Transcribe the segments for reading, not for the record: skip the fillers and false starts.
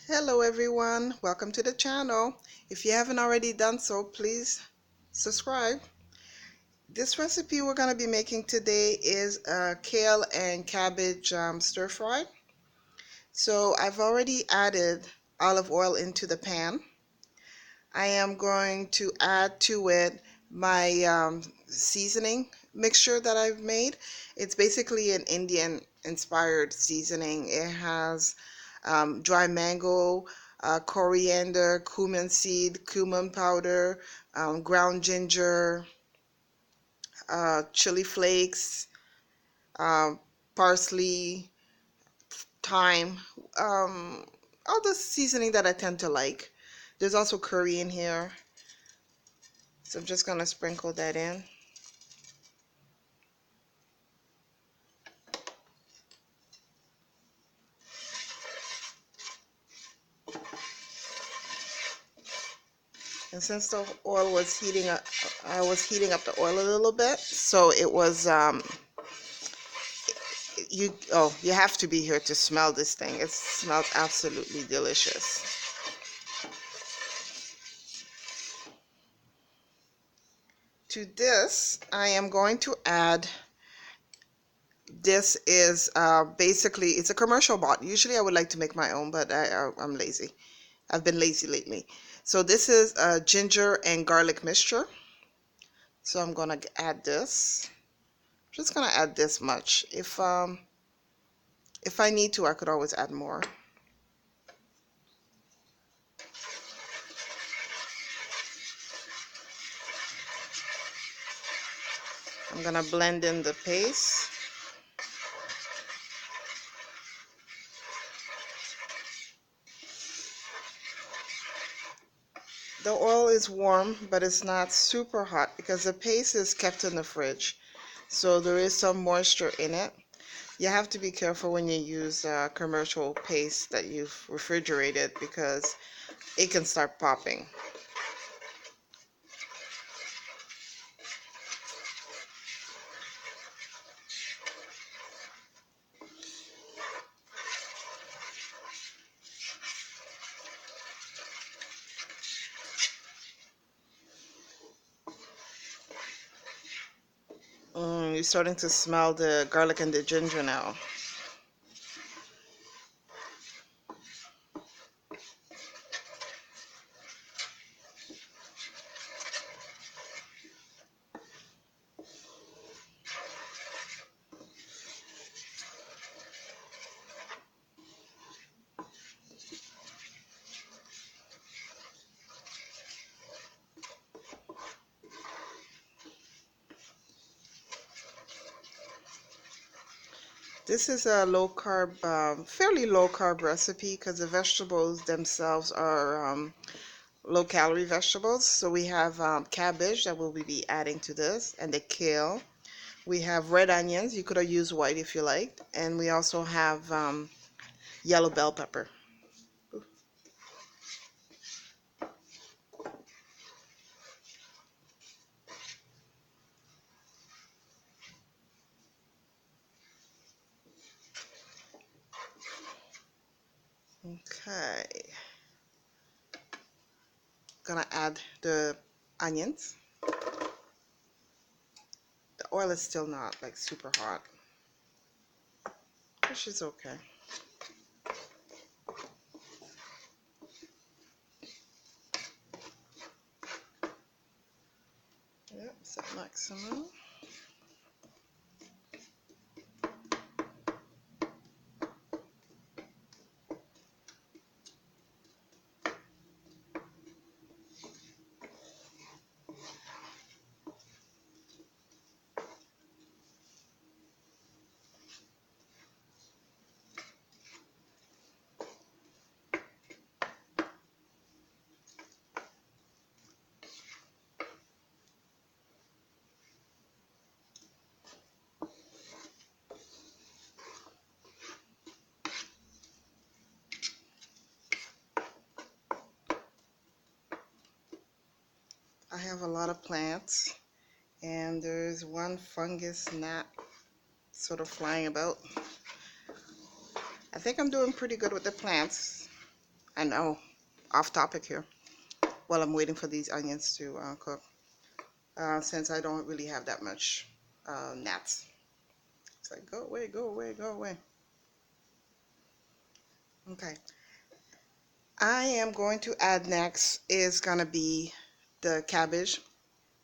Hello everyone, welcome to the channel. If you haven't already done so, please subscribe. This recipe we're going to be making today is kale and cabbage stir fry. So I've already added olive oil into the pan. I am going to add to it my seasoning mixture that I've made. It's basically an Indian inspired seasoning. It has dry mango, coriander, cumin seed, cumin powder, ground ginger, chili flakes, uh, parsley, thyme, all the seasoning that I tend to like. There's also curry in here, so I'm just going to sprinkle that in. And since the oil was heating up, I was heating up the oil a little bit, so it was you have to be here to smell this thing. It smells absolutely delicious. To this, I am going to add, this is basically, it's a commercial bought. Usually I would like to make my own, but I'm lazy. I've been lazy lately. So this is a ginger and garlic mixture. So I'm going to add this. I'm just going to add this much. If I need to, I could always add more. I'm going to blend in the paste. The oil is warm, but it's not super hot because the paste is kept in the fridge. So there is some moisture in it. You have to be careful when you use commercial paste that you've refrigerated because it can start popping. You're starting to smell the garlic and the ginger now. This is a low carb, fairly low carb recipe because the vegetables themselves are low calorie vegetables. So we have cabbage that we'll be adding to this, and the kale. We have red onions. You could have used white if you liked. And we also have yellow bell pepper. Okay. Gonna add the onions. The oil is still not like super hot, which is okay. Yep, set maximum. I have a lot of plants, and there's one fungus gnat sort of flying about. I think I'm doing pretty good with the plants. I know, off topic here. While I'm waiting for these onions to cook, since I don't really have that much gnats. It's like, go away, go away, go away. Okay. I am going to add next is going to be the cabbage.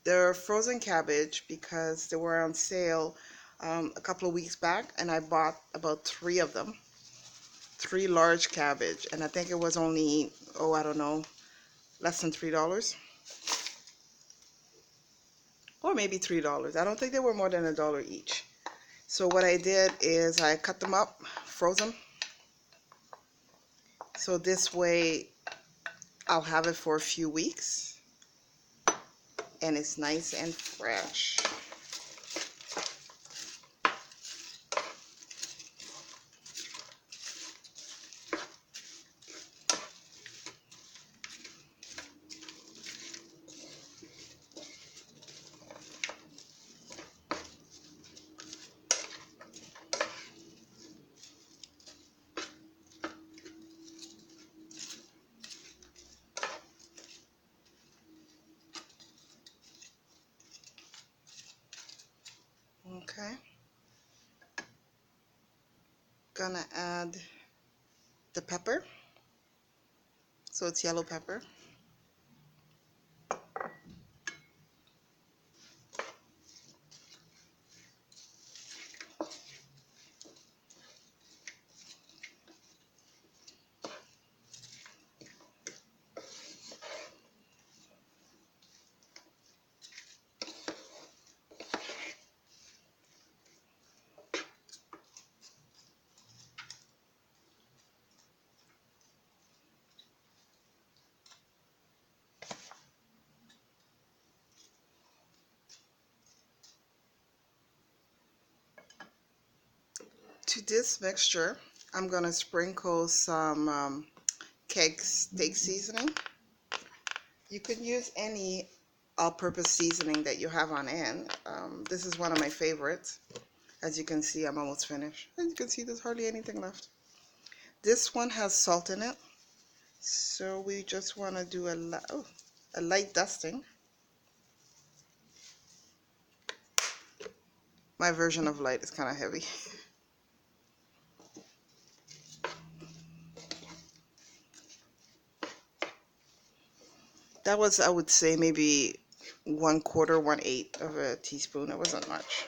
They're frozen cabbage because they were on sale a couple of weeks back, and I bought about 3 of them. 3 large cabbage, and I think it was only, oh, I don't know, less than $3. Or maybe $3. I don't think they were more than $1 each. So what I did is I cut them up, froze them. So this way I'll have it for a few weeks and it's nice and fresh. Okay. Gonna add the pepper. So it's yellow pepper. To this mixture, I'm gonna sprinkle some keg steak seasoning. You could use any all-purpose seasoning that you have on hand. This is one of my favorites. As you can see, I'm almost finished. As you can see, there's hardly anything left. This one has salt in it, so we just want to do a light dusting. My version of light is kind of heavy. That was, I would say, maybe 1/4, 1/8 of a teaspoon. It wasn't much.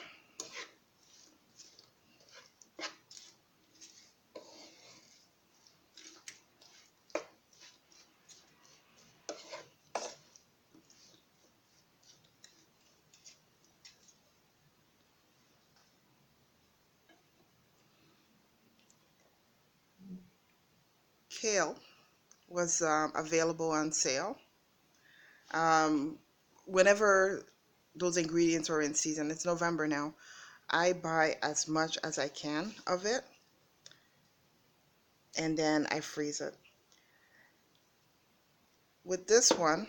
Kale was available on sale. Whenever those ingredients are in season, it's November now, I buy as much as I can of it and then I freeze it. With this one,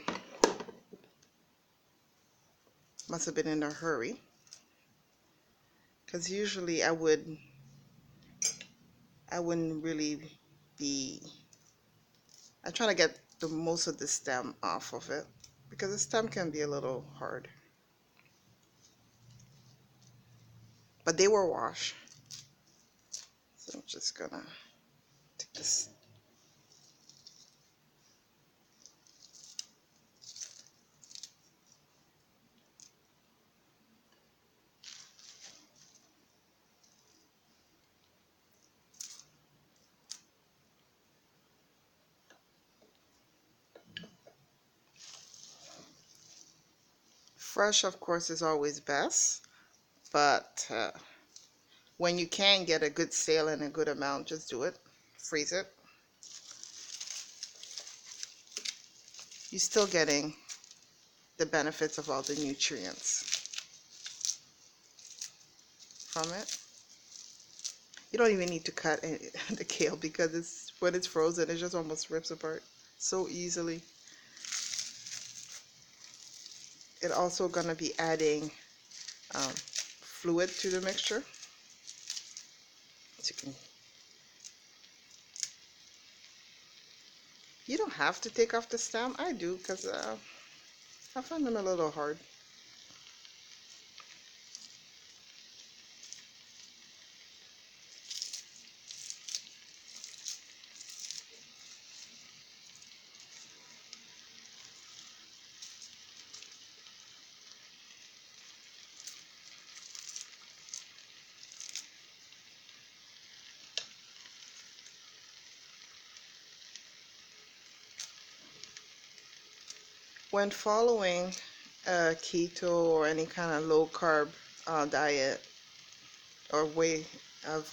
must have been in a hurry because usually I wouldn't really be. I try to get the most of the stem off of it because the stem can be a little hard. But they were washed. So I'm just gonna take this. Fresh, of course, is always best, but when you can get a good sale and a good amount, just do it. Freeze it. You're still getting the benefits of all the nutrients from it. You don't even need to cut the kale because when it's frozen, it just almost rips apart so easily. It's also going to be adding fluid to the mixture. As you can. You don't have to take off the stem. I do because I find them a little hard. When following a keto or any kind of low carb diet or way of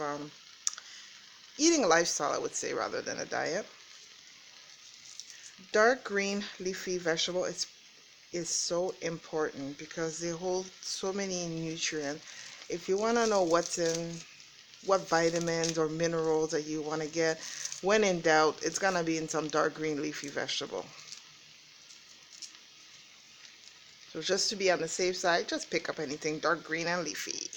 eating a lifestyle, I would say, rather than a diet, dark green leafy vegetable is so important because they hold so many nutrients. If you want to know what's in what vitamins or minerals that you want to get, when in doubt, it's gonna be in some dark green leafy vegetable. So just to be on the safe side, just pick up anything dark green and leafy.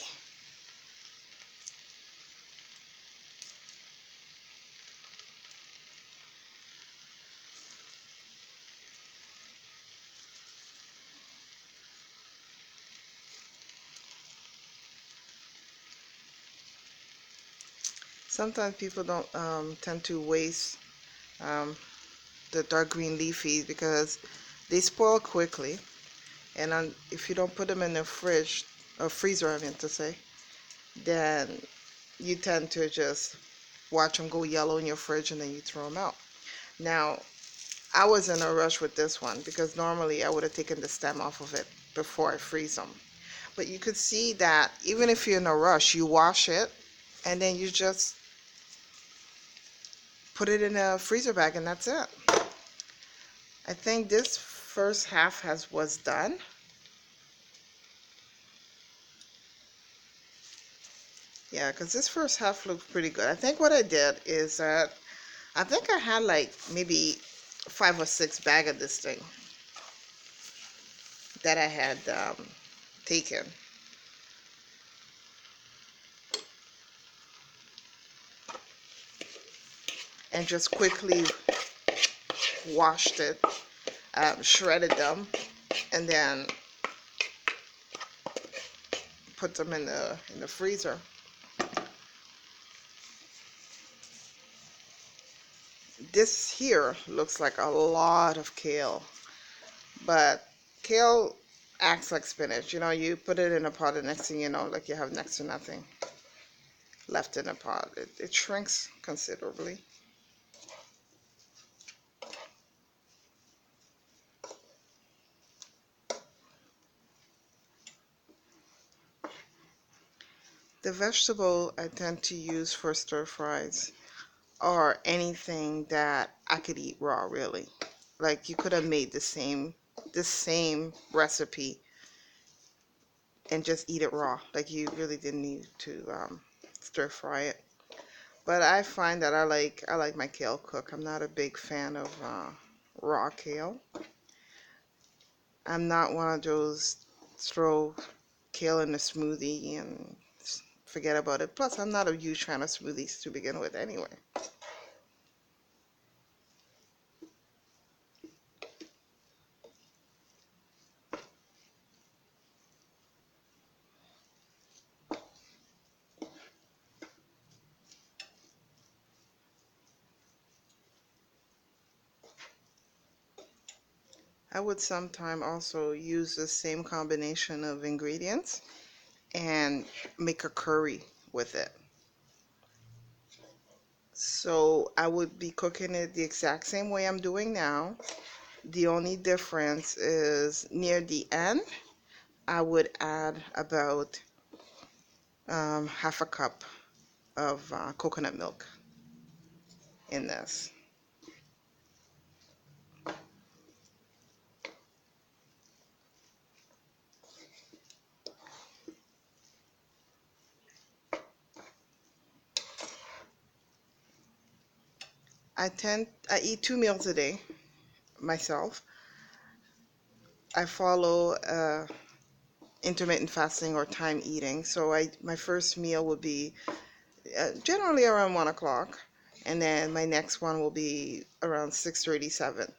Sometimes people don't tend to waste um, the dark green leafy because they spoil quickly, and if you don't put them in the fridge or freezer, I meant to say, then you tend to just watch them go yellow in your fridge and then you throw them out. Now, I was in a rush with this one because normally I would have taken the stem off of it before I freeze them. But you could see that even if you're in a rush, you wash it and then you just put it in a freezer bag and that's it. I think this first half was done. Yeah, because this first half looked pretty good. I think what I did is that I think I had like maybe 5 or 6 bags of this thing that I had taken. And just quickly washed it, shredded them, and then put them in the freezer. This here looks like a lot of kale, but kale acts like spinach. You know, you put it in a pot and next thing you know, like you have next to nothing left in a pot. It shrinks considerably. The vegetable I tend to use for stir fries are anything that I could eat raw, really. Like you could have made the same recipe and just eat it raw. Like you really didn't need to stir fry it. But I find that I like my kale cooked. I'm not a big fan of raw kale. I'm not one of those throw kale in a smoothie and forget about it. Plus, I'm not a huge fan of smoothies to begin with anyway. I would sometime also use the same combination of ingredients and make a curry with it. So I would be cooking it the exact same way I'm doing now. The only difference is near the end, I would add about half a cup of coconut milk in this. I eat 2 meals a day myself. I follow intermittent fasting or time eating. So my first meal would be generally around 1 o'clock, and then my next one will be around 6:37.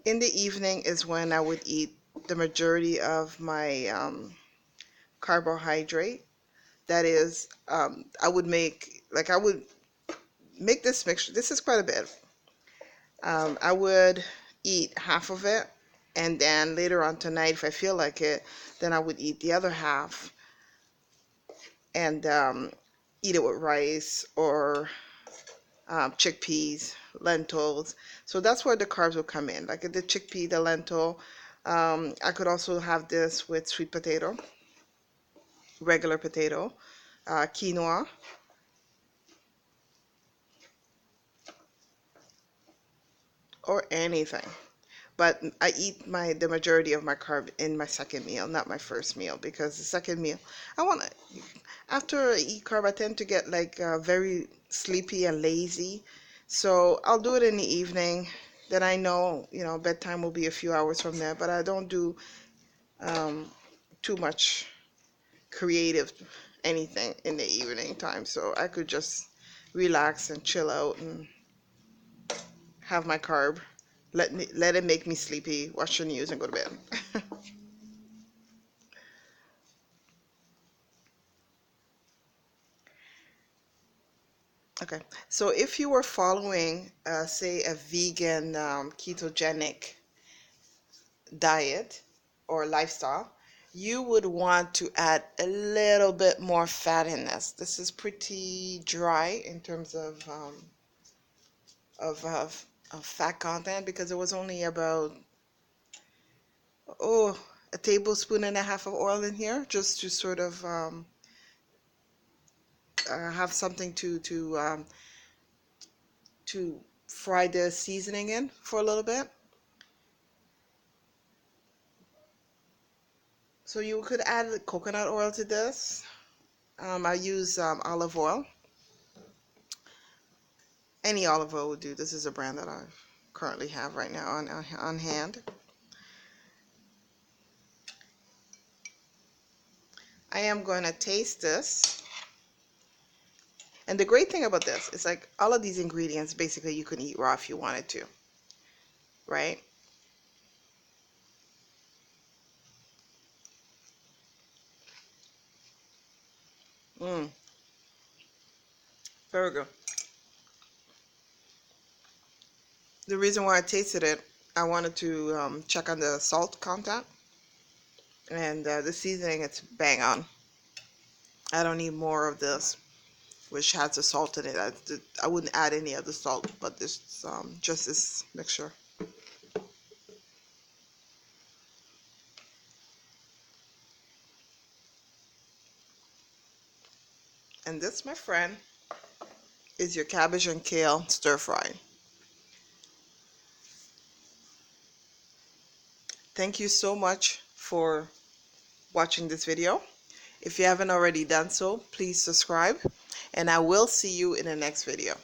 In the evening is when I would eat the majority of my carbohydrate. That is, I would make this mixture. This is quite a bit. I would eat half of it, and then later on tonight, if I feel like it, then I would eat the other half and eat it with rice or chickpeas, lentils. So that's where the carbs will come in, like the chickpea, the lentil. I could also have this with sweet potato, regular potato, quinoa, or anything. But I eat the majority of my carb in my second meal, not my first meal, because the second meal, I want to, after I eat carb, I tend to get like very sleepy and lazy. So I'll do it in the evening. Then I know, bedtime will be a few hours from there, but I don't do um, too much creative anything in the evening time. So I could just relax and chill out and have my carb. Let it make me sleepy, watch the news, and go to bed. Okay, so if you were following, say, a vegan ketogenic diet or lifestyle, you would want to add a little bit more fat in this. This is pretty dry in terms of fat content because it was only about oh a tablespoon and a half of oil in here just to sort of have something to fry the seasoning in for a little bit. So you could add coconut oil to this. I use olive oil. Any olive oil would do. This is a brand that I currently have right now on hand. I am going to taste this. And the great thing about this is like all of these ingredients basically you can eat raw if you wanted to, right? Mmm, very good. The reason why I tasted it, I wanted to check on the salt content, and the seasoning, it's bang on. I don't need more of this, which has the salt in it. I wouldn't add any other salt, but this just this mixture. And this, my friend, is your cabbage and kale stir fry. Thank you so much for watching this video. If you haven't already done so, please subscribe, and I will see you in the next video.